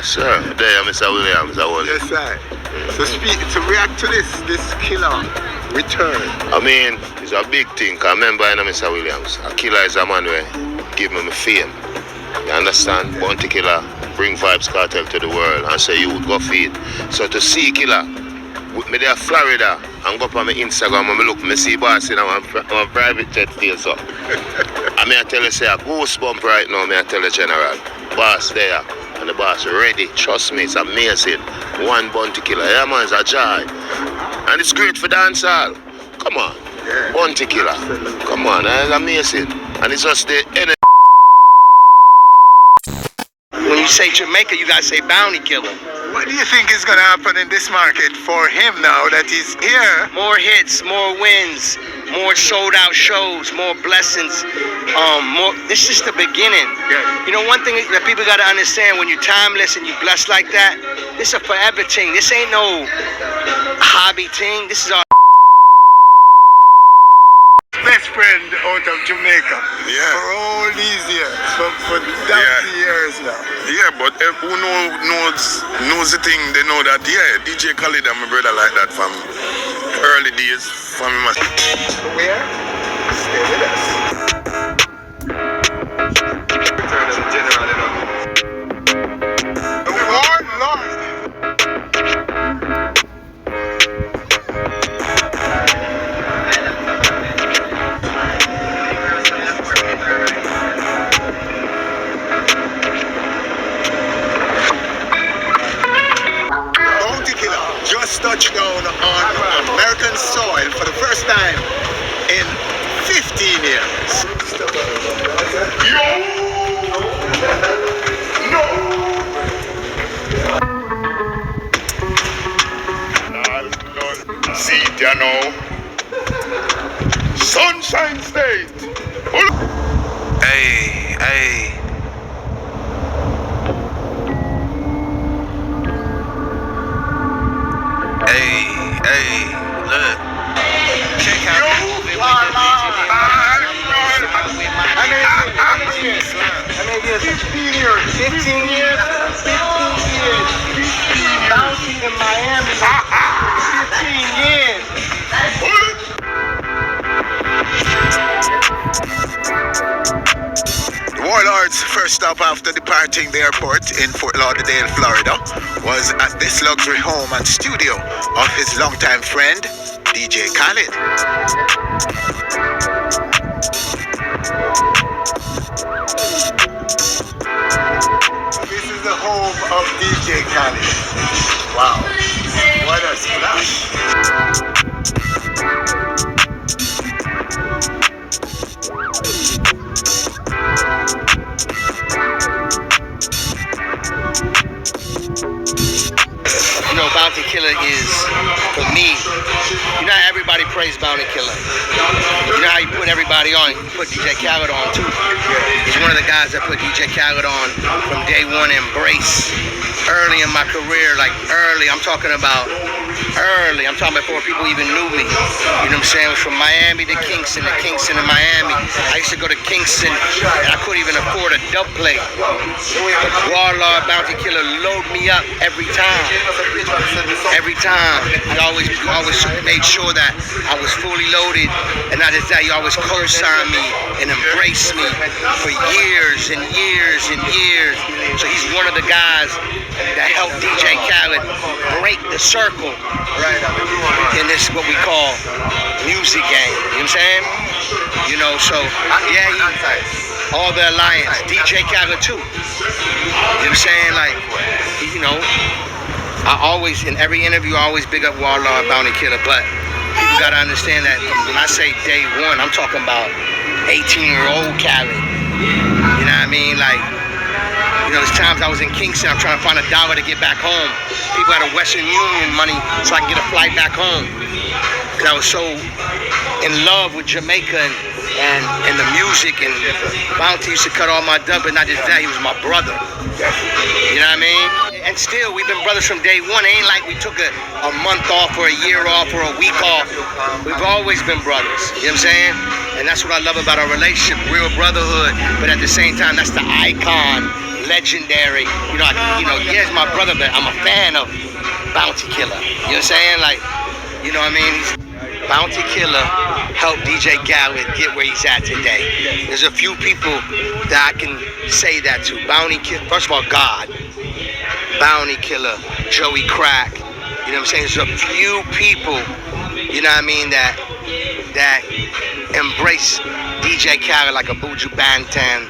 Sir, there, Mr. Williams. Yes, sir. So to react to this killer return. I mean, it's a big thing. I remember, Mr. Williams, a killer is a man where give me fame. You understand? Bounty killer bring Vybz Kartel to the world and say you would go feed. So to see killer, with me there Florida, and go up on my Instagram and me look, me see boss in my private jet still so. And me I tell you say a goosebump right now, me I tell the general. Boss there. And the boss ready, trust me, it's amazing. One bounty killer, yeah man, it's a joy. And it's great for dancehall. Come on, yeah. Bounty killer. Come on, it's amazing. And it's just the energy. When you say Jamaica, you gotta say bounty killer. What do you think is gonna happen in this market for him now that he's here? More hits, more wins, more sold out shows, more blessings. This is the beginning. Yeah. You know, one thing that people gotta understand, when you're timeless and you're blessed like that, this is a forever thing. This ain't no hobby thing. This is our best friend out of Jamaica. Yeah. For all these years, for donkey years now. Yeah, but who knows the thing, they know that, yeah, DJ Khaled and my brother like that from early days. From him. Where? Stay with us. Return of the general, you know. Lord. Just touched down on American soil for the first time in 15 years. See it, you know. Sunshine State. Hey. Hey, look. Check out How many years? 15 years. 15 years. 15 years. 15 Bounty in Miami. 15 years. The Warlord's first stop after departing the airport in Fort Lauderdale, Florida, was at this luxury home and studio of his longtime friend, DJ Khaled. This is the home of DJ Khaled. Wow, what a splash. Bounty Killer is, for me, you know how everybody praise Bounty Killer. You know how you put everybody on, you put DJ Khaled on too. He's one of the guys that put DJ Khaled on from day one, Embrace. Early in my career, like early, I'm talking about before people even knew me. You know what I'm saying? It was from Miami to Kingston to Miami. I used to go to Kingston and I couldn't even afford a dub plate. Warlord, Bounty Killer load me up every time. Every time. He always made sure that I was fully loaded, and not just that, he always co-signed me and embraced me for years and years and years. So he's one of the guys that helped DJ Khaled break the circle in this what we call music game. You know what I'm saying? You know, so yeah, all the alliance, DJ Khaled too. You know what I'm saying? Like, you know, I always, in every interview, I always big up Warlord, Bounty Killer, but people gotta understand that when I say day one, I'm talking about 18-year-old Khaled. You know what I mean? Like, you know, there's times I was in Kingston, I'm trying to find $1 to get back home. People had a Western Union money so I can get a flight back home. Because I was so in love with Jamaica and the music, and Bounty used to cut all my dub, but not just that, he was my brother. You know what I mean? And still, we've been brothers from day one. It ain't like we took a month off or a year off or a week off. We've always been brothers. You know what I'm saying? And that's what I love about our relationship, real brotherhood. But at the same time, that's the icon legendary. Here's my brother, but I'm a fan of Bounty Killer. You know what I'm saying? Like, you know what I mean? Bounty Killer helped DJ Khaled get where he's at today. There's a few people that I can say that to. Bounty Killer, first of all, God. Bounty Killer, Joey Crack. You know what I'm saying? There's a few people, you know what I mean, that embrace DJ Khaled like a Buju Banton.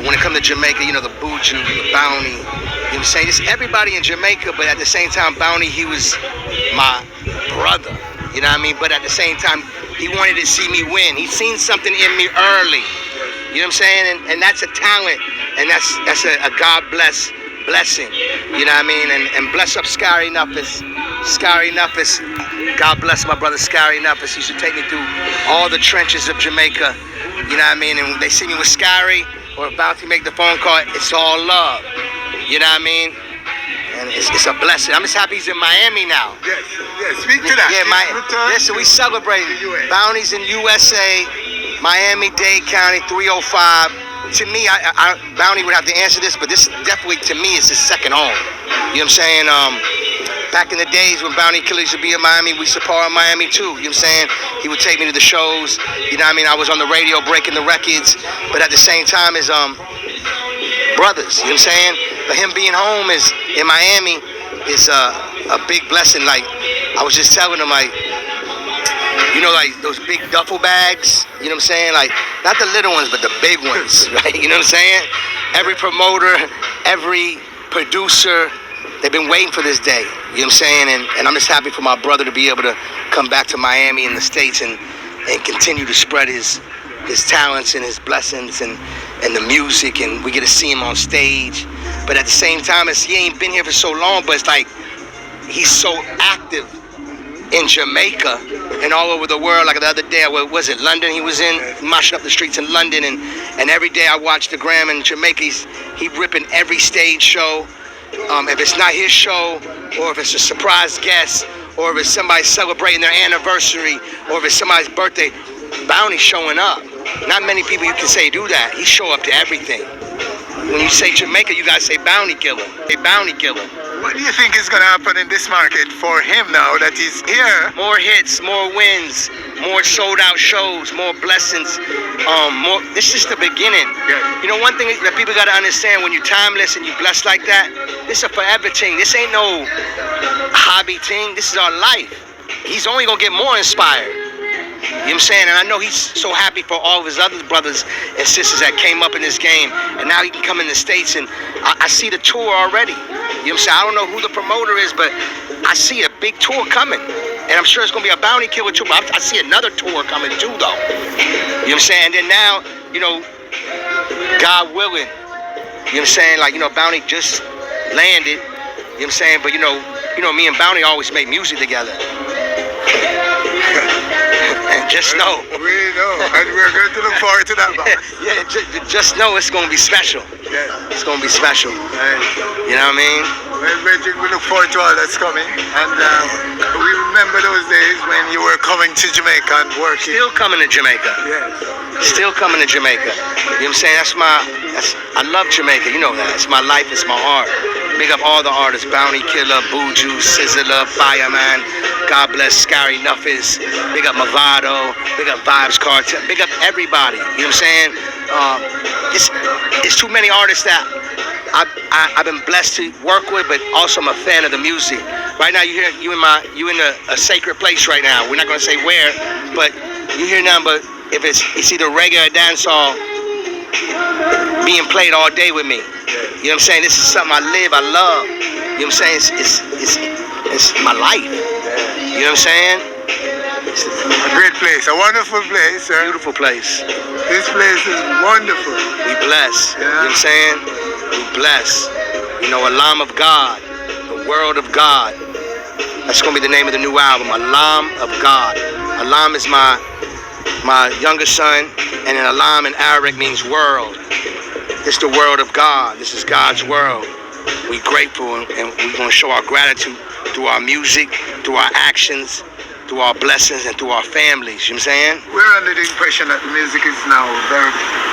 When it comes to Jamaica, the Buju, the Bounty. You know what I'm saying? It's everybody in Jamaica, but at the same time, Bounty, he was my brother. You know what I mean? But at the same time, he wanted to see me win. He seen something in me early. You know what I'm saying? And that's a talent, and that's a God blessing. You know what I mean? And bless up Scary Nuffus. Scary Nuffus. God bless my brother Scary Nuffus. He used to take me through all the trenches of Jamaica. You know what I mean? And when they see me with Scary or about to make the phone call, it's all love. You know what I mean? And it's a blessing. I'm just happy he's in Miami now. Yes, speak to that. Yeah, listen, we celebrate Bounty's in USA, Miami-Dade County, 305. To me, Bounty would have to answer this, but this definitely, to me, is his second home. You know what I'm saying? Back in the days when Bounty Killer used to be in Miami, we used to party in Miami too. You know what I'm saying? He would take me to the shows. You know what I mean? I was on the radio breaking the records, but at the same time as brothers. You know what I'm saying? But him being home in Miami is a big blessing. Like, I was just telling him, like, like those big duffel bags, you know what I'm saying? Like, not the little ones, but the big ones, right? You know what I'm saying? Every promoter, every producer, they've been waiting for this day, you know what I'm saying? And I'm just happy for my brother to be able to come back to Miami in the States and continue to spread his talents and his blessings and the music, and we get to see him on stage. But at the same time, he ain't been here for so long, but it's like he's so active in Jamaica and all over the world. Like the other day, was it London? He was in mashing up the streets in London, and every day I watch the gram in Jamaica. He ripping every stage show. If it's not his show, or if it's a surprise guest, or if it's somebody celebrating their anniversary, or if it's somebody's birthday, Bounty's showing up. Not many people you can say do that. He show up to everything. When you say Jamaica, you gotta say Bounty Killer. A Bounty Killer. What do you think is going to happen in this market for him now that he's here? More hits, more wins, more sold out shows, more blessings. This is the beginning. Yeah. One thing that people gotta understand, when you're timeless and you blessed like that, this is a forever thing. This ain't no hobby thing. This is our life. He's only gonna get more inspired. You know what I'm saying? And I know he's so happy for all of his other brothers and sisters that came up in this game, and now he can come in the States, and I see the tour already. You know what I'm saying? I don't know who the promoter is, but I see a big tour coming, and I'm sure it's gonna be a Bounty Killer tour, but I see another tour coming too, though. You know what I'm saying? And then now, God willing, you know what I'm saying? Like, Bounty just landed, you know what I'm saying? But me and Bounty always make music together. And just know. We know, and we're going to look forward to that. Yeah, just know it's going to be special. Yeah. It's going to be special. And, you know what I mean? Well, we look forward to all that's coming. And we remember those days when you were coming to Jamaica and working. Still coming to Jamaica. Yeah. Still coming to Jamaica. You know what I'm saying? I love Jamaica. You know that. It's my life. It's my heart. Big up all the artists. Bounty Killer, Buju, Sizzler, Fireman. God bless Scary Nuffus. Big up Movado. Big up Vybz, Kartel. Big up everybody. You know what I'm saying? It's too many artists that I've been blessed to work with, but also I'm a fan of the music. Right now, you in a sacred place right now. We're not gonna say where, but you hear nothing but if it's either reggae or dancehall being played all day with me. You know what I'm saying? This is something I live, I love. You know what I'm saying? It's my life. You know what I'm saying? A great place, a wonderful place, sir. Beautiful place. This place is wonderful. We bless. Yeah. You know what I'm saying? We bless. Alam of God, the world of God. That's gonna be the name of the new album, Alam of God. Alam is my younger son, and then Alam in Arabic means world. This is the world of God. This is God's world. We grateful, and we're gonna show our gratitude through our music, through our actions. through our blessings and through our families. You know what I'm saying? We're under the impression that music is now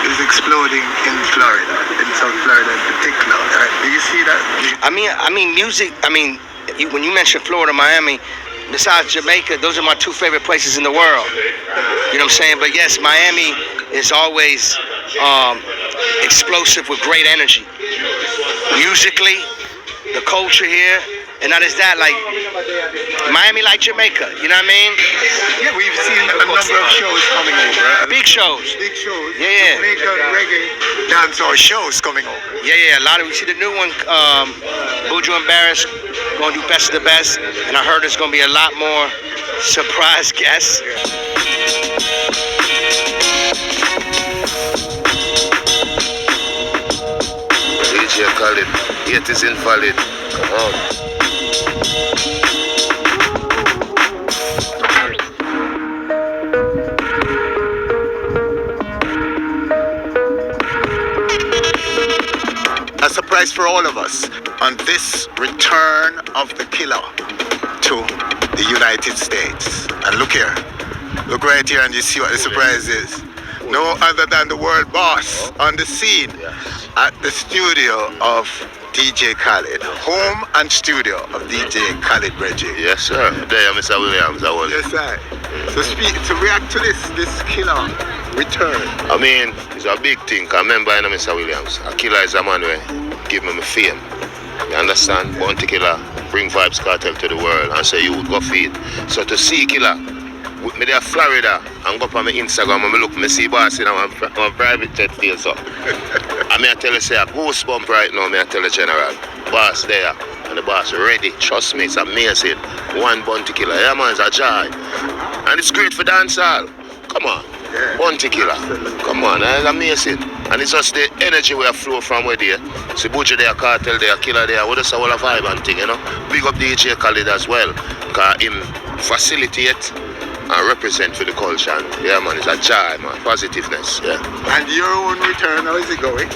is exploding in Florida, in South Florida in particular. Do you see that? I mean, music. When you mention Florida, Miami, besides Jamaica, those are my two favorite places in the world. You know what I'm saying? But yes, Miami is always explosive with great energy. Musically, the culture here, and not just that, like Miami, like Jamaica. You know what I mean? Yeah, we've seen a number of shows coming over. Big shows. Big shows. Yeah. Jamaican reggae dancehall shows coming over. Yeah. A lot of we see the new one. Buju and Barris gonna do best of the best, and I heard there's gonna be a lot more surprise guests. DJ Khaled, it is invalid. Come on. A surprise for all of us on this return of the killer to the United States. And look here, look right here, and you see what the surprise is. No other than the world boss on the scene at the studio of DJ Khaled, home and studio of DJ Khaled Reggie. Yes, sir. There, Mr. Williams. Yes, sir. So react to this killer return. I mean, it's a big thing. I remember, Mr. Williams, a killer is a man where give me fame. You understand? Bounty killer, bring Vybz Kartel to the world and say you would go feed. So to see killer, with me there Florida, and go up on my Instagram and look, me see boss in my private jet face up. And I tell you, say a goosebump right now, I tell the general. Boss there, and the boss ready. Trust me, it's amazing. One bounty killer, yeah man, it's a joy. And it's great for dancehall. Come on. Yeah. Bounty killer. Come on, it's amazing. And it's just the energy we flow from where there. See Buju there, Kartel there, Killer there, we just a whole vibe and thing, you know. Big up DJ Khaled as well. Because him facilitate and represent for the culture. And, yeah man, it's a joy man, positiveness, yeah. And your own return, how is it going?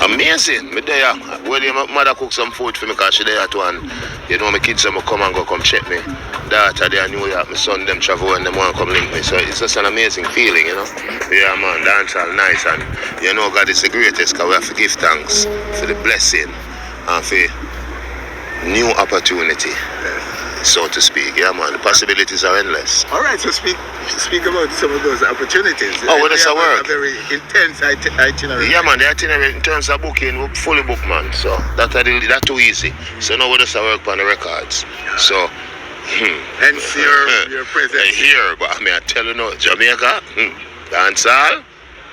Amazing. Me there. Well, my mother cook some food for me because she there too, and you know my kids them come check me. Daughter there in New York, my son them travel and them want to come link me. So it's just an amazing feeling, you know. Yeah man, dance all nice, and you know God is the greatest because we have to give thanks for the blessing and for new opportunity. So to speak, yeah man, the possibilities are endless. All right, so speak about some of those opportunities. Oh, well, that's a work. A very intense itinerary. Yeah man, the itinerary in terms of booking, we're fully booked man, so that's too easy. So now we just work on the records. So, hence your presence here, but I tell you now, Jamaica, dancehall,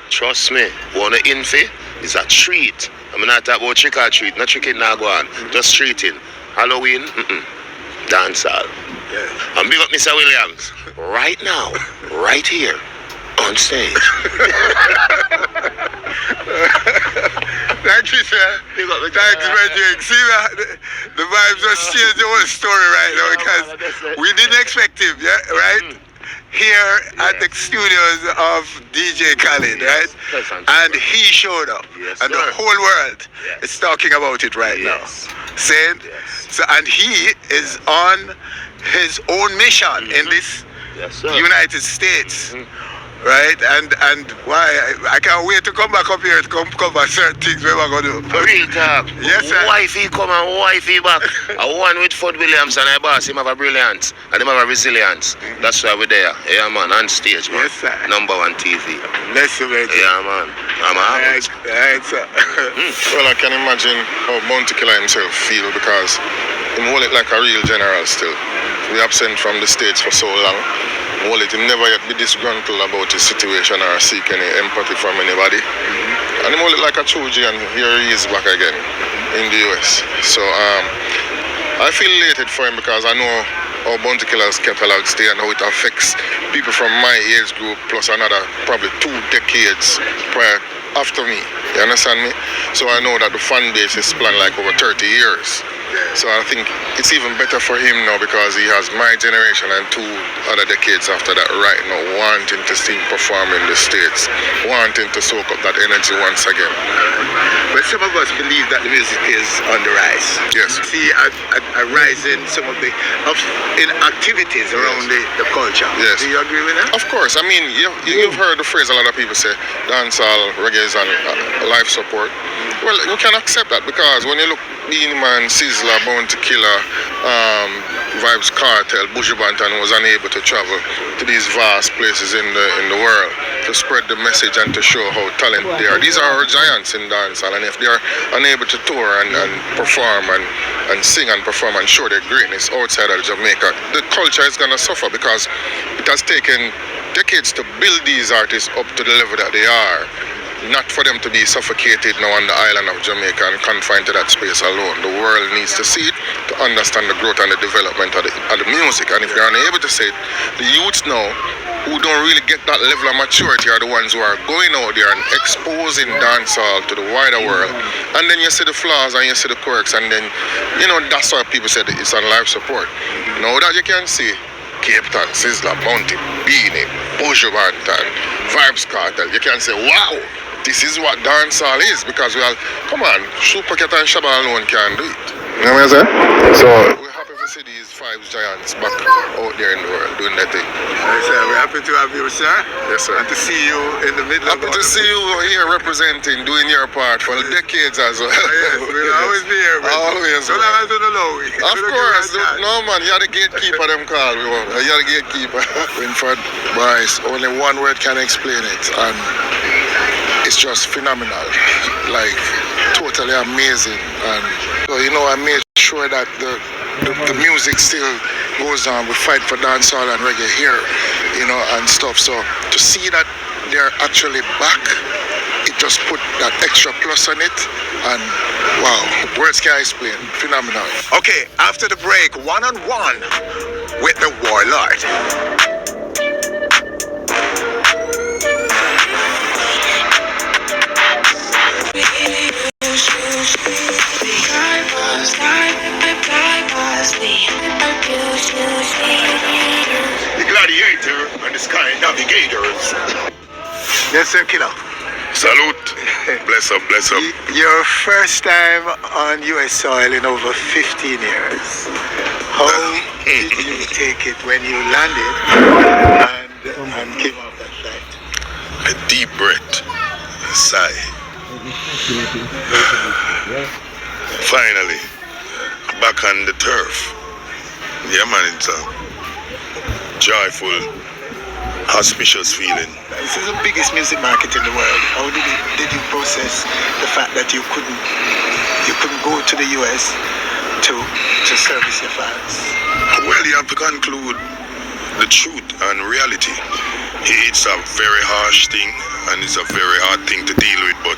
trust me, wanna infi is a treat. I'm not talking about trick or treat, not tricking now go on, just treating. Halloween, dancehall. Yeah. And big up Mr. Williams, right now, right here, on stage. Thank you, sir. Thanks, Reggie. See that? The vibes just changed the whole story right now because we didn't expect him, yeah, right? Here at the studios of DJ Khaled, right? And he showed up. Yes, and sir. the whole world is talking about it right now. Saying, so, and he is on his own mission in this United States. Right, and why I can't wait to come back up here to come cover certain things we're gonna do. For real talk. Yes, sir. Wifey come and wifey back. I one with Ford Williams and I boss him have a brilliance and him have a resilience. That's why we're there. Yeah man, on stage man. Yes, sir. Number one TV. Bless you, man. Yeah man. I'm out. Right, sir. Well, I can imagine how Bounty Killer himself feel because he hold it like a real general still. We absent from the States for so long. Hold it, he never yet be disgruntled about his situation or seek any empathy from anybody. And he hold it like a true G, and here he is back again in the US. So I feel elated for him because I know how Bounty Killer's catalog stay and how it affects people from my age group plus another probably 2 decades after me. You understand me? So I know that the fan base is planned like over 30 years. So I think it's even better for him now because he has my generation and 2 other decades after that right now wanting to see him perform in the States, wanting to soak up that energy once again. But some of us believe that the music is on the rise. Yes. See a rise in some of the in activities around the culture. Yes. Do you agree with that? Of course. I mean, you've heard the phrase a lot of people say, dancehall, reggae is on life support. Well, you can accept that because when you look Beanie Man, Sizzla, Bounty Killer, Vybz, Kartel, Buju Banton was unable to travel to these vast places in the world to spread the message and to show how talented they are. These are our giants in dancehall, and if they are unable to tour and perform and sing and perform and show their greatness outside of Jamaica, the culture is going to suffer because it has taken decades to build these artists up to the level that they are. Not for them to be suffocated now on the island of Jamaica and confined to that space alone. The world needs to see it to understand the growth and the development of the music. And if they're unable to say it, the youths now who don't really get that level of maturity are the ones who are going out there and exposing dancehall to the wider world. And then you see the flaws and you see the quirks, and then, that's why people said it's on life support. Now that you can see Cape Town, Sizzla, Bounty, Beanie, Buju Banton, Vybz, Kartel, you can say, wow, this is what dancehall is, because come on, Supercat and Shabba alone can't do it. You know what I'm saying? So we're happy to see these 5 giants back out there in the world doing that thing. Yes, sir. We're happy to have you, sir. Yes, sir. And to see you in the middle happy of to see you here representing, doing your part for decades as well. Yes, we'll always be here. Always. So long as you don't know. Of course. No, man, you're the gatekeeper, them call me. You're the gatekeeper. Winford Bryce, only one word can explain it, and it's just phenomenal, like totally amazing. And so, I made sure that the music still goes on. We fight for dancehall and reggae here, and stuff. So to see that they're actually back, it just put that extra plus on it, and wow, words can't explain. Phenomenal. Okay, after the break, one-on-one with the Warlord. The Gladiator and the Sky Navigators. Yes, sir, Killer. Salute. Bless up, bless up. Your first time on US soil in over 15 years. How did you take it when you landed and came off that flight? A deep breath. A sigh. Finally, back on the turf. Yeah, man, it's a joyful, auspicious feeling. This is the biggest music market in the world. How did you process the fact that you couldn't go to the US to service your fans? Well, you have to conclude the truth and reality. It's a very harsh thing and it's a very hard thing to deal with, but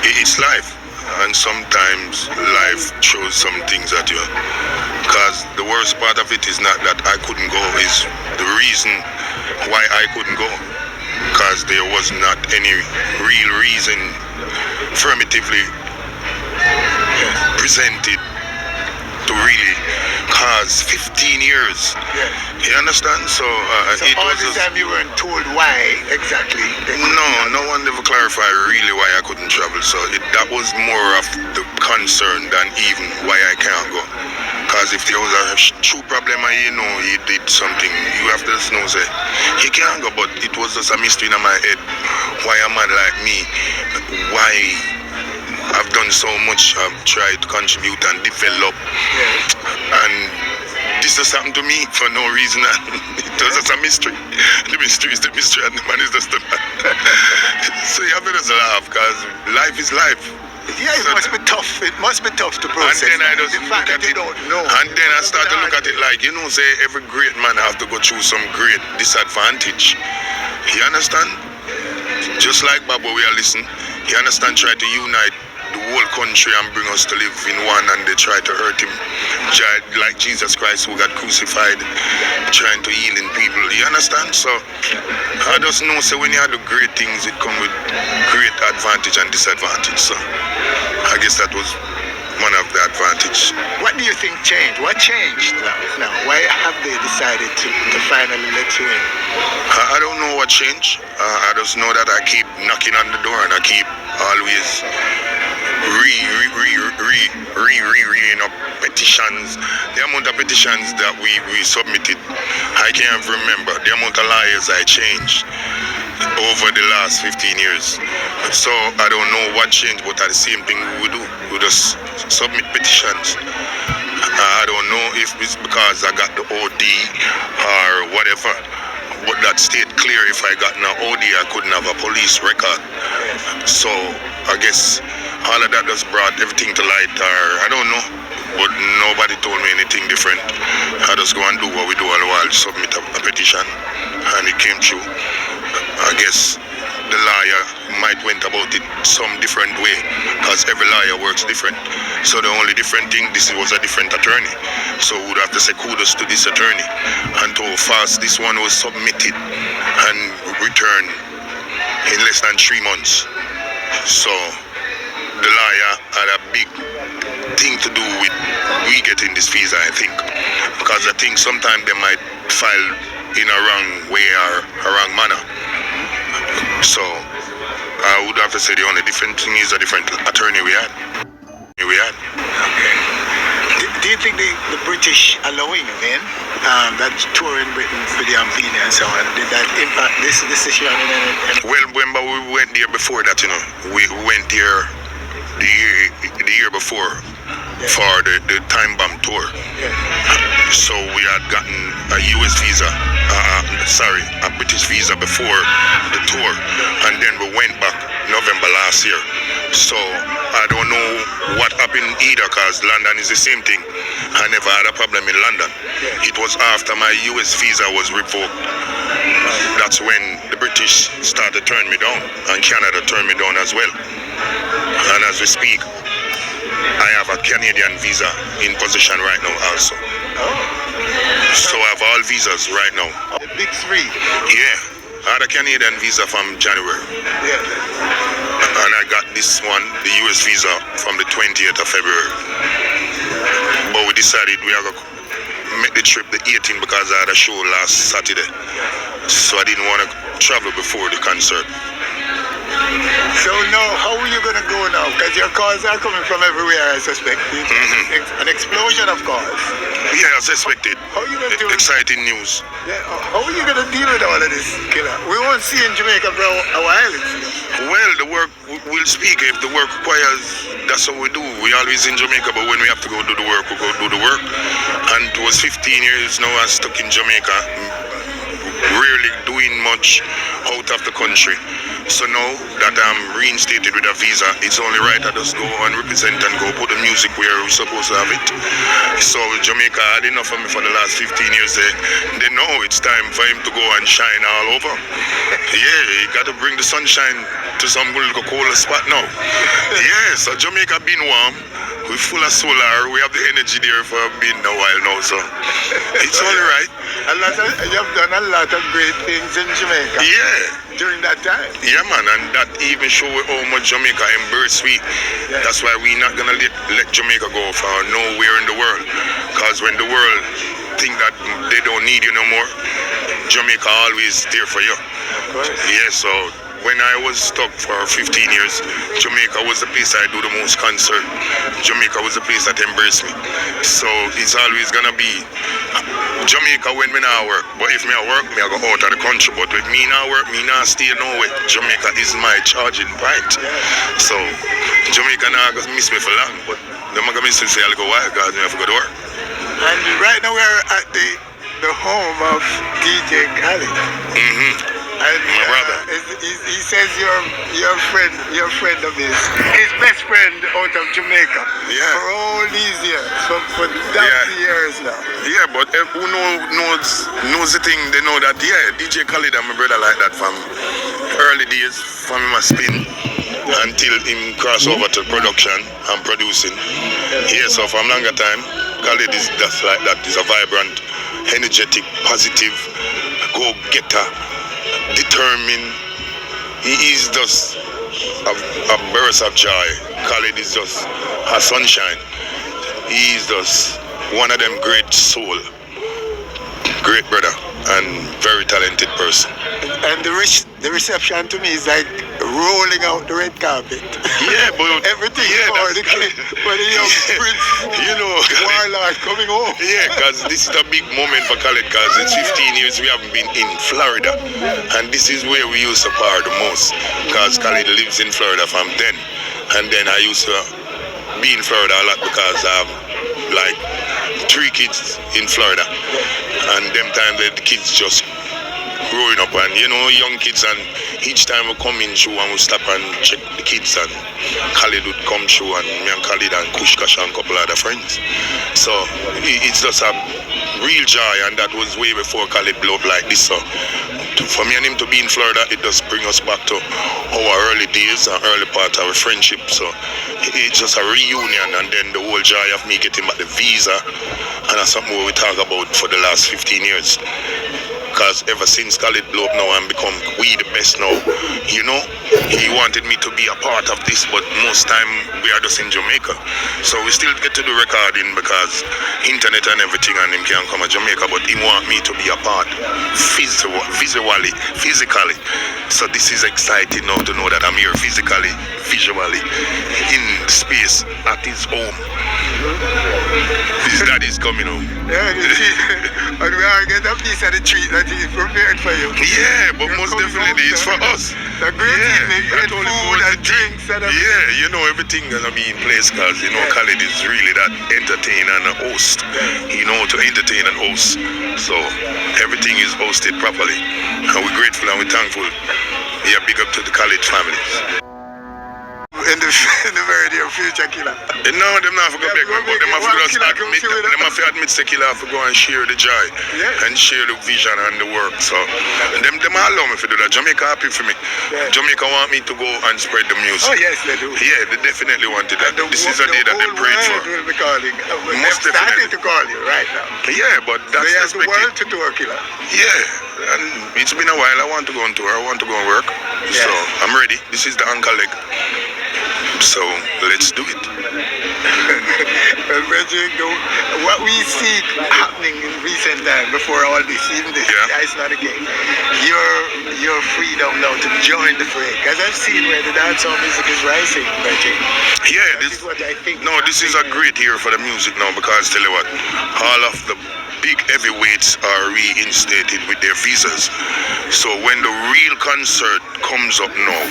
it's life. And sometimes life throws some things at you. Because the worst part of it is not that I couldn't go, is the reason why I couldn't go. Because there was not any real reason affirmatively presented to really cause 15 years. Yeah. You understand? So it all was this time you weren't told why exactly? No one ever clarified really why I couldn't travel. So that was more of the concern than even why I can't go. Because if there was a true problem and you did something, you have to know say he can't go. But it was just a mystery in my head. Why a man like me? Why I've done so much, I've tried to contribute and develop, and this has happened to me for no reason. It was just a mystery. The mystery is the mystery, and the man is just the man. So you have to just laugh, because life is life. Yeah, it must be tough. It must be tough to process. And then I just the fact that you don't know. And then I start to look at it like, say every great man have to go through some great disadvantage. You understand? Just like Babo, we are listening. You understand? Try to unite the whole country and bring us to live in one, and they try to hurt him, like Jesus Christ who got crucified, trying to heal in people. You understand? So I just know, so when you do great things, it come with great advantage and disadvantage. So I guess that was man have the advantage. What do you think changed? What changed now? Why have they decided to finally let you in? I don't know what changed. I just know that I keep knocking on the door and I keep always reading up petitions. The amount of petitions that we submitted, I can't remember. The amount of liars I changed over the last 15 years. So I don't know what changed, but at the same thing we do. We just submit petitions. I don't know if it's because I got the OD or whatever, but that stayed clear. If I got an OD, I couldn't have a police record. So I guess all of that just brought everything to light, or I don't know, but nobody told me anything different. I just go and do what we do all the while, submit a petition, and it came true. I guess the lawyer might went about it some different way, because every lawyer works different. So the only different thing, this was a different attorney. So we would have to say kudos to this attorney. And how fast this one was submitted and returned in less than 3 months. So the lawyer had a big thing to do with we getting this visa, I think. Because I think sometimes they might file in a wrong way or a wrong manner. So I would have to say the only different thing is a different attorney we had. Okay. Do you think the British allowing you in, that tour in Britain for the Ampini and so on, did that impact this decision? Well, remember we went there before that, you know. We went there the year before for the time bomb tour. So we had gotten a US visa, a British visa before the tour, and then we went back November last year. So I don't know what happened either, because London is the same thing. I never had a problem in London. It was after my US visa was revoked. That's when the British started turning me down, and Canada turned me down as well. And as we speak, I have a Canadian visa in possession right now also. So I have all visas right now. The big three. Yeah, I had a Canadian visa from January. And I got this one, the US visa, from the 20th of February. But we decided we are going to make the trip the 18th because I had a show last Saturday. So I didn't want to travel before the concert. So now, how are you going to go now? Because your cars are coming from everywhere, I suspect. An explosion of cars. Yeah, as expected. How are you going to do it? Exciting news. Yeah, how are you going to deal with all of this, killer? We won't see in Jamaica for a while. Well, the work, we'll speak. If the work requires, that's what we do. We always in Jamaica, but when we have to go do the work, we go do the work. And it was 15 years now I'm stuck in Jamaica, rarely doing much out of the country. So now that I'm reinstated with a visa, it's only right I just go and represent and go put the music where we're supposed to have it. So Jamaica had enough of me for the last 15 years. They know it's time for him to go and shine all over. Yeah, you got to bring the sunshine to some little colder spot now. Yeah, so Jamaica been warm. We're full of solar. We have the energy there for being a while now, so it's all right. You have done a lot of great things in Jamaica. Yeah. During that time. Yeah, man, and that even show how much Jamaica embrace we. That's why we're not gonna let Jamaica go for nowhere in the world. Cause when the world think that they don't need you no more, Jamaica always there for you. Yeah, so when I was stuck for 15 years, Jamaica was the place I do the most concert. Jamaica was the place that embraced me. So it's always gonna be Jamaica when me not work. But if me at work, me I go out of the country. But with me not work, me not stay nowhere. Jamaica is my charging point. So Jamaica not gonna miss me for long, but them gonna miss me say I'll go wild because me have to go to work. And right now we're at the home of DJ Kartel. And my brother. He says you're a friend of his best friend out of Jamaica. Yeah. For all these years, for donkey years now. Yeah, but who knows the thing, they know that, yeah, DJ Khaled and my brother like that from early days, from him a spin until him cross over to production and producing. Yeah, so from longer time, Khaled is just like that. He's a vibrant, energetic, positive, go-getter, determined. He is just a burst of joy. Khalid is just a sunshine. He is just one of them great soul, great brother, and very talented person. And the reception to me is like rolling out the red carpet. Yeah, but Everything for the young prince, you know, warlord coming home. yeah, because this is a big moment for Khalid, because it's 15 years we haven't been in Florida, and this is where we used to power the most, because Khalid lives in Florida from then, and then I used to be in Florida a lot because I have like 3 kids in Florida, and them time the kids just growing up, and you know, young kids, and each time we come in show and we stop and check the kids, and Khalid would come show, and me and Khalid and Kushkash and a couple other friends. So it's just a real joy, and that was way before Khalid blew up like this. So for me and him to be in Florida, it does bring us back to our early days and early part of our friendship. So it's just a reunion, and then the whole joy of me getting back the visa, and that's something we talk about for the last 15 years. Because ever since Khalid blew up now and become we the best now, you know, he wanted me to be a part of this, but most time we are just in Jamaica. So we still get to do recording because internet and everything, and him can't come to Jamaica, but he want me to be a part physically. So this is exciting now to know that I'm here physically, visually, in space at his home. His daddy's coming home. Yeah, you see, and we are getting a piece of the treat that is prepared for you. Yeah, but most definitely it's for us. The great evening, great food and drinks and everything. Yeah, you know, everything gonna be in place, because you know, Khalid is really that entertainer and a host. You know, to entertain and host. So everything is hosted properly, and we're grateful and we're thankful. Yeah, big up to the Khalid family. In the very near future, killer. No, them not for go back, but them have to just admit, them have to admit the killer have to go and share the joy, and share the vision and the work. So them all allow me to do that. Jamaica happy for me. Jamaica want me to go and spread the music. Oh yes, they do. Yeah, they definitely wanted that. This is a day that they prayed for. Will be calling. Most They're starting definitely to call you right now. Yeah, but that's They have the world expected. to tour, killer. Yeah, and it's been a while. I want to go on tour. I want to go and work. So I'm ready. This is the anchor leg. So let's do it. Well, Bridget, what we see happening in recent time before all this, even this, it's not a game. Your freedom now to join the fray, because I've seen where the dancehall music is rising, Bridget. Yeah, This is what I think. no, this is a great year for the music now, because tell you what, all of the big heavyweights are reinstated with their visas. So when the real concert comes up now,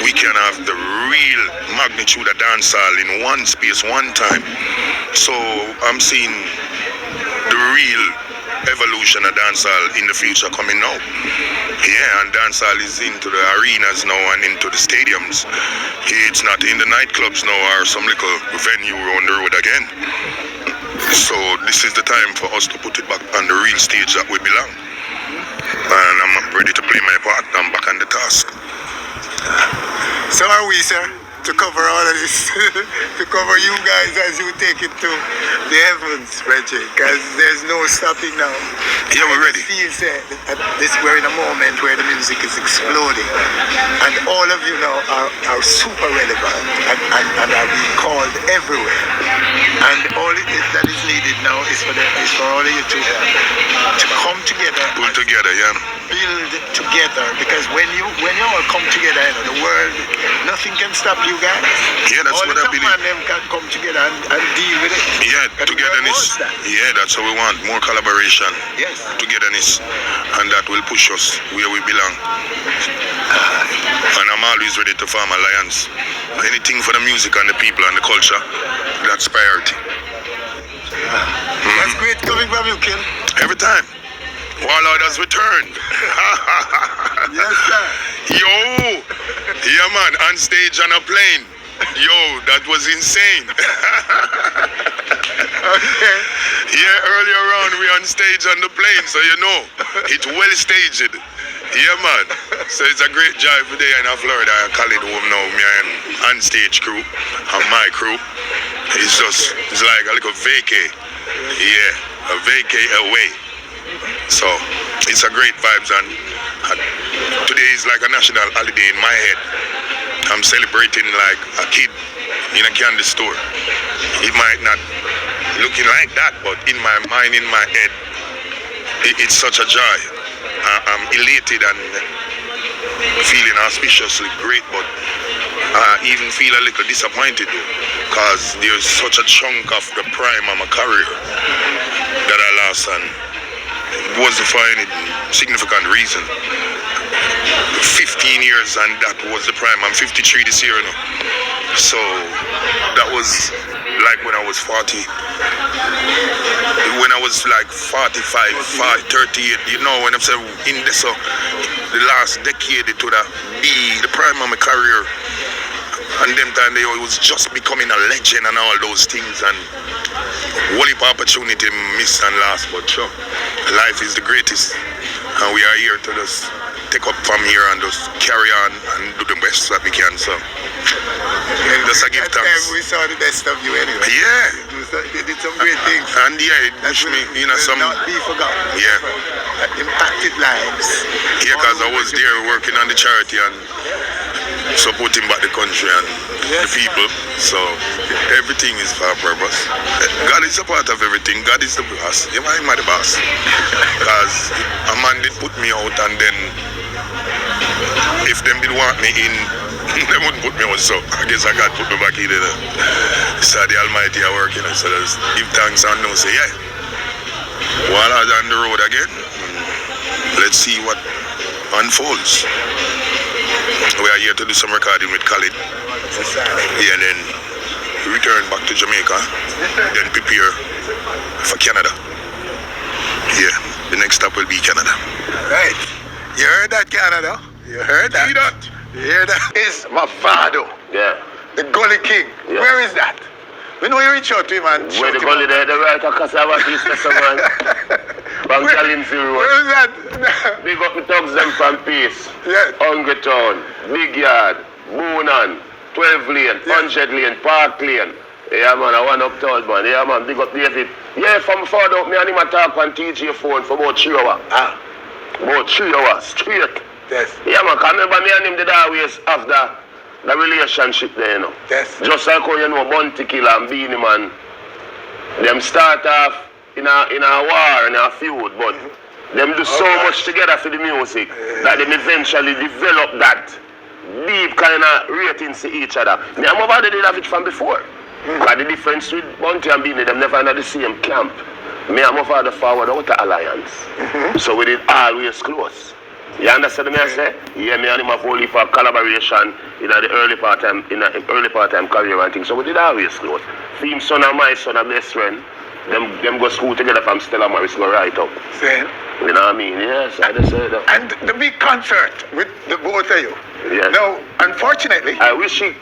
we can have the real magnitude of dancehall in one space, one time. So I'm seeing the real evolution of dancehall in the future coming now. Yeah, and dancehall is into the arenas now and into the stadiums. It's not in the nightclubs now or some little venue on the road again. So this is the time for us to put it back on the real stage that we belong. And I'm ready to play my part. I'm back on the task. So are we, sir, to cover all of this, to cover you guys as you take it to the heavens, Reggie, because there's no stopping now. Yeah, we're ready. Steve said that we're in a moment where the music is exploding, and all of you now are super relevant and are being called everywhere. And all that is needed now is for all of you to come together. Pull together, yeah. Build together, because when you all come together, the world, nothing can stop you guys. Yeah, that's all what the I believe. man them can come together and deal with it. Yeah, And togetherness. the world wants that. Yeah, that's what we want. More collaboration. Yes. Togetherness. And that will push us where we belong. And I'm always ready to form alliance. Anything for the music and the people and the culture, that's priority. That's great coming from you, Kim. Every time. Warlord has returned. Yes, sir. Yo, yeah man, on stage on a plane. Yo, that was insane. Okay. Yeah, earlier on we on stage on the plane, so you know, it's well staged. Yeah man, so it's a great job today in Florida. I call it home now, me and on stage crew and my crew. It's like a little vacay. Yeah, a vacay away. So it's a great vibes, and today is like a national holiday in my head. I'm celebrating like a kid in a candy store. It might not looking like that, but in my mind, in my head, it's such a joy. I'm elated and feeling auspiciously great, but I even feel a little disappointed because there's such a chunk of the prime of my career that I lost, and it wasn't for any significant reason. 15 years and that was the prime. I'm 53 this year now. So that was like when I was 40. When I was like 45, 38, you know, when I'm saying in the, so the last decade it would have be the prime of my career. And them time they was just becoming a legend and all those things, and one opportunity missed and lost, but sure, life is the greatest. And we are here to just take up from here and just carry on and do the best that we can. So just I give thanks. We saw the best of you anyway. Yeah. You did some great things. And yeah, it pushed me, you know, some. Not be forgotten. Yeah. That impacted lives. Yeah, because I was there working on the charity and supporting back the country and the people. So everything is for a purpose. God is a part of everything. God is the boss. You might be the boss. Because a man did put me out, and then if them did want me in, they wouldn't put me out. So I guess I got put me back in there. So the Almighty are working. So just give thanks and know, say, yeah, while I was on the road again, let's see what unfolds. We are here to do some recording with Khalid. Yeah, and then return back to Jamaica. Then prepare for Canada. Yeah, the next stop will be Canada. Right. You heard that, Canada? You heard that? You hear that? It's Mavado. Yeah. The Gully King. Yeah. Where is that? We know you reach out to him and Where the gully there, the right of Cassava East, someone. Where is that? Big up the thugs them from Peace. Yeah. Hungry Town, Big Yard, Boonan, 12 lane, 100 lane, Park lane. Yeah man, I want up town man. Yeah man, big up David. Yeah, from further up, me and him a talk on TJ phone for about 3 hours. About 3 hours straight. Yes. Yeah man, cause remember me and him did always after the relationship there, you know. Yes. Just like how you know Bounty Killer and Beanie Man, them start off in a war, in a feud, but them do so much together for the music that them eventually develop that deep kind of ratings to each other. Me and Mavado did have it from before. Because the difference with Bounty and Beanie, them never under the same camp. Me and Mavado forward out the alliance. So we did always close. You understand me I say? Yeah, me and him have only for collaboration in the early part time career and things. So we did always close. Him son and my son are best friend. Them go school together from Stella Morris go right up. Same. You know what I mean? Yes, I just say that. And the big concert with the both of you. Yes. No, unfortunately. I wish he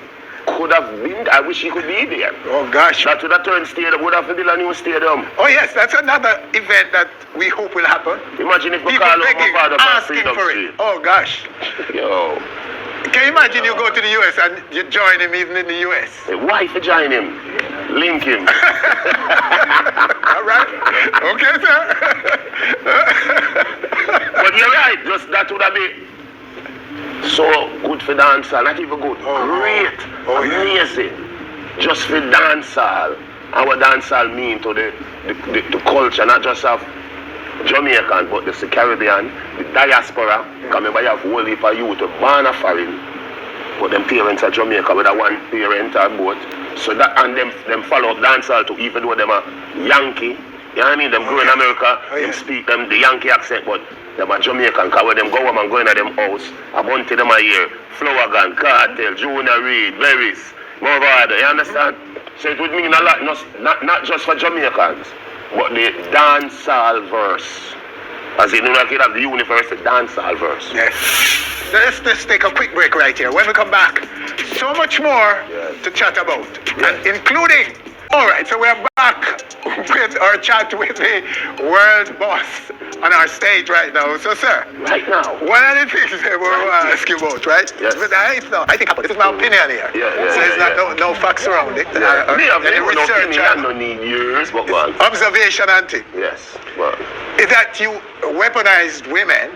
could have been, I wish he could be there. Oh gosh. That would have turned stadium, would have built a new stadium. Oh yes, that's another event that we hope will happen. Imagine if we People call up begging, Mavado from asking Freedom for Street. it. Oh gosh. Yo. Can you imagine you go to the US and you join him even in the US? Why to join him? Link him. All right. Okay, sir. But you're right, just that would have been so good for dancehall, not even good, great, amazing. Just for dancehall, our dancehall mean to the culture, not just of Jamaican, but the Caribbean, the diaspora. Because remember you have whole heap of youth born a foreign, but them parents are Jamaica with a one parent or both. So that and them follow up dancehall too, even though them are Yankee. You know what I mean? Them grow in America, them speak them the Yankee accent, but them are Jamaican, because when them go home and go into them house, a bunch of them are here. Flower Gun, Kartel, Junior Reid, Vybz, Mavado, you understand? So it would mean a lot, not just for Jamaicans, but the dancehall verse. As in, you could have the universe, the dancehall verse. Yes. Let's take a quick break right here. When we come back, so much more to chat about, and including. All right, so we're back with our chat with the world boss on our stage right now. So, sir, right now, one of the things that we want to ask you about, right? Yes. But I think this is my opinion here. So there's not no facts around it. Any research no need years, but man. Observation and thing. Yes. Well. Is that you weaponized women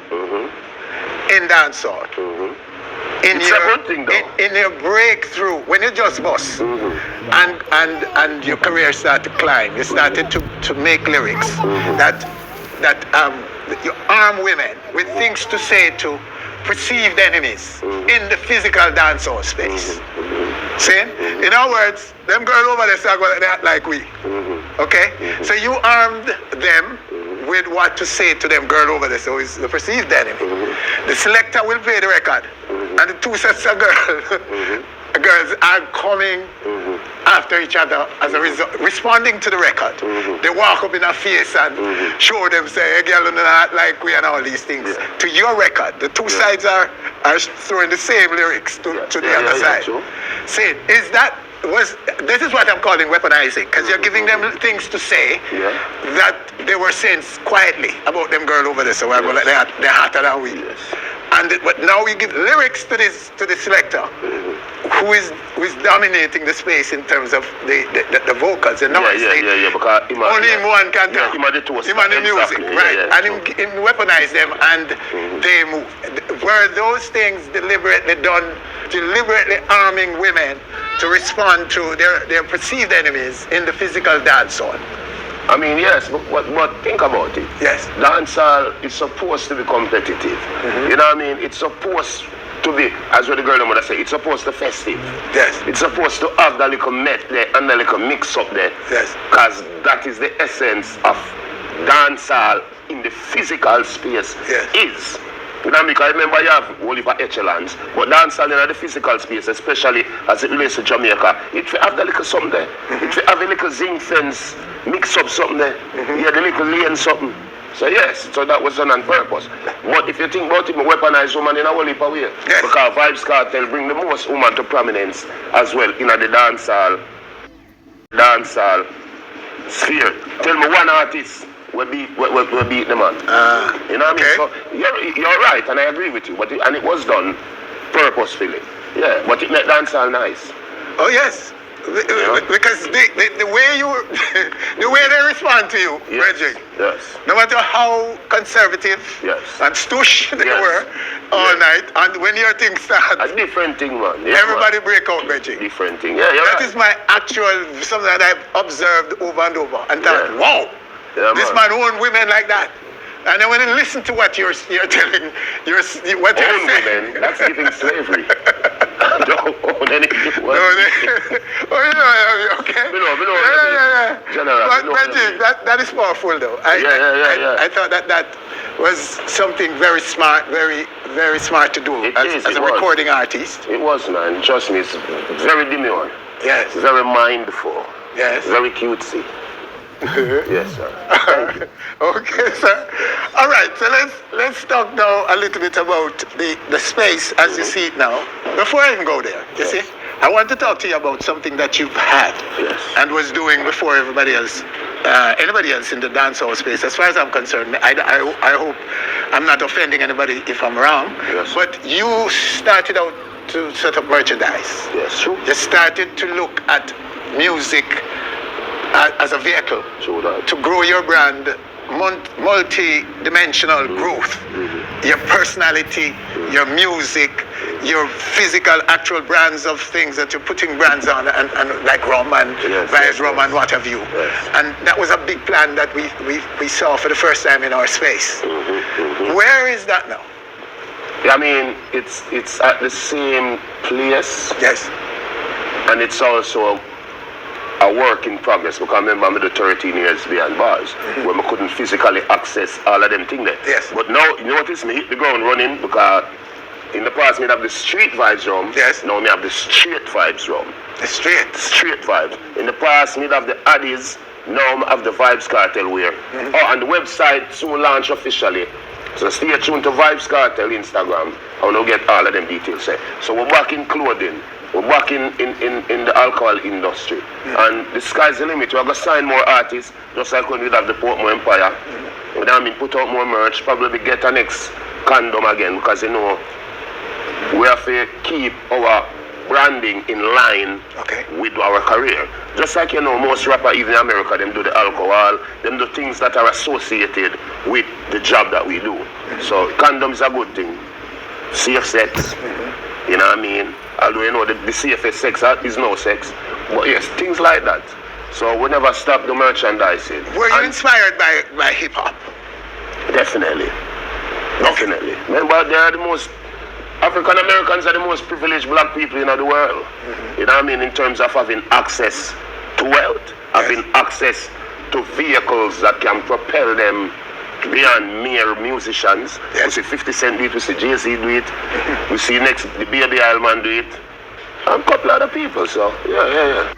in dancehall. It's a good thing, though. in your breakthrough, when you just bust, and your career started to climb, you started to make lyrics that you arm women with things to say to perceived enemies in the physical dancehall space. See? In other words, them girls over there are going to act like we. Okay? So you armed them with what to say to them girl over there, so it's the perceived enemy. The selector will play the record, and the two sets of girls are coming after each other as a result, responding to the record. They walk up in her face and show them, say, hey girl, not like we and all these things. To your record, the two sides are throwing the same lyrics to the other side. See, this is what I'm calling weaponizing, because you're giving them things to say that they were saying quietly about them girl over there, so they're hotter than we. But now we give lyrics to the selector, who is dominating the space in terms of the vocals and noise. Because only him one can tell. Him and the music, right? And him weaponize them, and they move. Were those things deliberately done, deliberately arming women to respond to their perceived enemies in the physical dancehall? I mean, yes, but think about it. Yes. Dancehall is supposed to be competitive. You know what I mean? It's supposed to be, as what the girl would say, it's supposed to festive. Yes. It's supposed to have the little met there and the little mix up there. Yes. Because that is the essence of dancehall in the physical space. Yes. Is. You know, because I remember you have whole heap of echelons, but dancehall in the physical space, especially as it relates to Jamaica, it will have the little something there. It will have a little zinc fence, mix up something there. Yeah, the little lane something. So yes, so that was done on purpose. But if you think about it, a weaponized woman in a whole heap of way. Yes. Because Vybz Kartel bring the most woman to prominence as well in the dancehall sphere. Tell me one artist we beat the man. You know what I mean? So you're right, and I agree with you. And it was done purposefully. Yeah, but it made dancehall nice. Oh yes. Because the way they respond to you, Reggie. Yes. No matter how conservative and stoosh they were all night, and when your thing starts, a different thing, man. Yes, everybody break out, Reggie. Different thing. Yeah, that is my actual something that I've observed over and over, and thought, wow, this man owned women like that. And then when you listen to what you're telling, what you're saying, women, that's giving slavery. Don't own anything. Okay. But Reggie, that is powerful, though. I thought that was something very smart, very, very smart to do as a recording artist. It was, man. Trust me, it's very demure. Yes. Very mindful. Yes. Very cutesy. Yes, sir. Okay, sir. All right, so let's talk now a little bit about the space as you see it now. Before I even go there, you see, I want to talk to you about something that you've had and was doing before everybody else, anybody else in the dancehall space. As far as I'm concerned, I hope I'm not offending anybody if I'm wrong. Yes. But you started out to set up merchandise. Yes, true. You started to look at music as a vehicle to grow your brand, multi-dimensional growth, your personality, your music, your physical, actual brands of things that you're putting brands on, and like rum and Vybz rum and what have you. And that was a big plan that we saw for the first time in our space. Where is that now? I mean, it's at the same place. Yes. And it's also a work in progress, because I remember I did 13 years behind bars where I couldn't physically access all of them things there. Yes. But now, you notice me hit the ground running, because in the past, me have the street vibes drum. Yes. Now, me have the straight vibes drum. The straight vibes. In the past, me have the Addies. Now, I have the Vybz Kartel wear. Oh, and the website soon launch officially. So stay tuned to Vybz Kartel Instagram. I will get all of them details there. So we're back in clothing. We're back in the alcohol industry. And the sky's the limit. We're going to sign more artists, just like when we have the Portmore Empire. We put out more merch, probably get a next condom again, because you know, we have to keep our branding in line with our career. Just like you know, most rappers, even in America, them do the alcohol, them do things that are associated with the job that we do. So condoms are a good thing. Safe sex. You know what I mean? Although you know the safest sex is no sex. But yes, things like that. So we never stop the merchandising. Were you inspired by hip hop? Definitely. Definitely. Remember, they are the most African Americans are the most privileged black people in the world. You know what I mean? In terms of having access to wealth, having access to vehicles that can propel them beyond mere musicians. We see 50 Cent do it, we see Jay-Z do it, we see next the Baby Isle Man do it, and a couple other people. So yeah.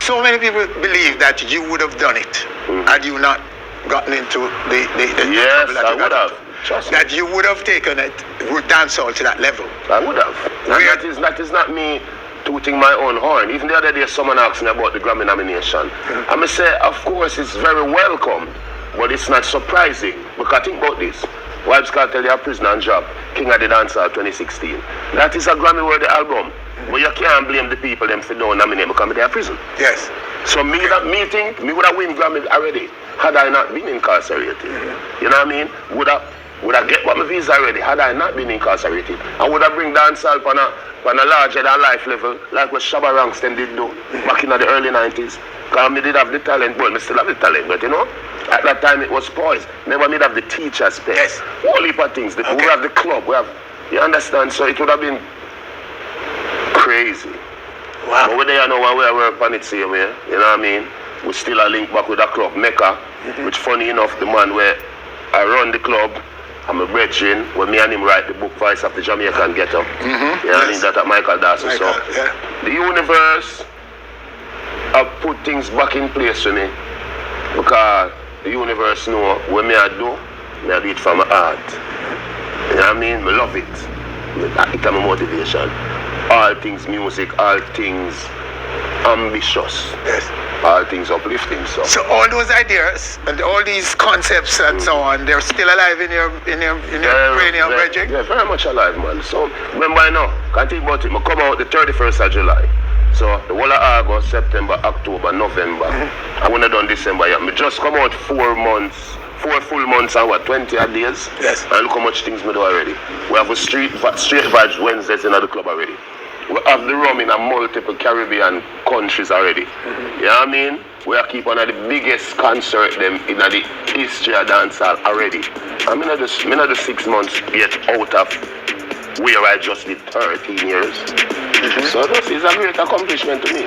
So many people believe that you would have done it had you not gotten into the yes, trouble that I you would got have. into. Trust That me. you would have taken it, would dancehall to that level. I would have. And that is not me tooting my own horn. Even the other day, someone asked me about the Grammy nomination. I may say, of course, it's very welcome, but it's not surprising. Because think about this. Vybz Kartel, your Prisoner and Job, King of the Dancehall 2016. That is a Grammy-worthy album. But you can't blame the people them for don't nominate because they're in prison. Yes. So me would have win Grammy already had I not been incarcerated. You know what I mean? Would I get my visa already had I not been incarcerated? I would have bring dancehall on a larger than life level, like what Shabba Ranks them did do back in the early 90s. Because me did have the talent, but me still have the talent, but you know, at that time it was poised. Remember me have the teachers pay. Yes. Whole heap of things. We have the club, you understand? So it would have been crazy. Wow. But we there know when we work on it same way, you know what I mean? We still a link back with the club, Mecca, which funny enough, the man where I run the club, I'm a brethren, when me and him write the book Voice of the Jamaican Ghetto. You know what I mean? That at Michael Darcy. So the universe have put things back in place for me because the universe know what me I do it from my heart. You know what I mean? I love it. It's my motivation. All things music, all things ambitious. Yes. All things uplifting. So all those ideas and all these concepts and so on, they're still alive in your brain, your brethren? Yeah, very much alive, man. So remember I know, can't think about it. I come out the 31st of July. So the whole of August, September, October, November. I wouldn't have done December yet. I just come out 4 full months and 20 odd days. Yes. And look how much things we do already. We have a straight vibes Wednesdays in the club already. We have the rum in multiple Caribbean countries already. You know what I mean? We are keep one of the biggest concert them in the history of dancehall already. I'm in the 6 months yet out of where I just did 13 years. So this is a great accomplishment to me.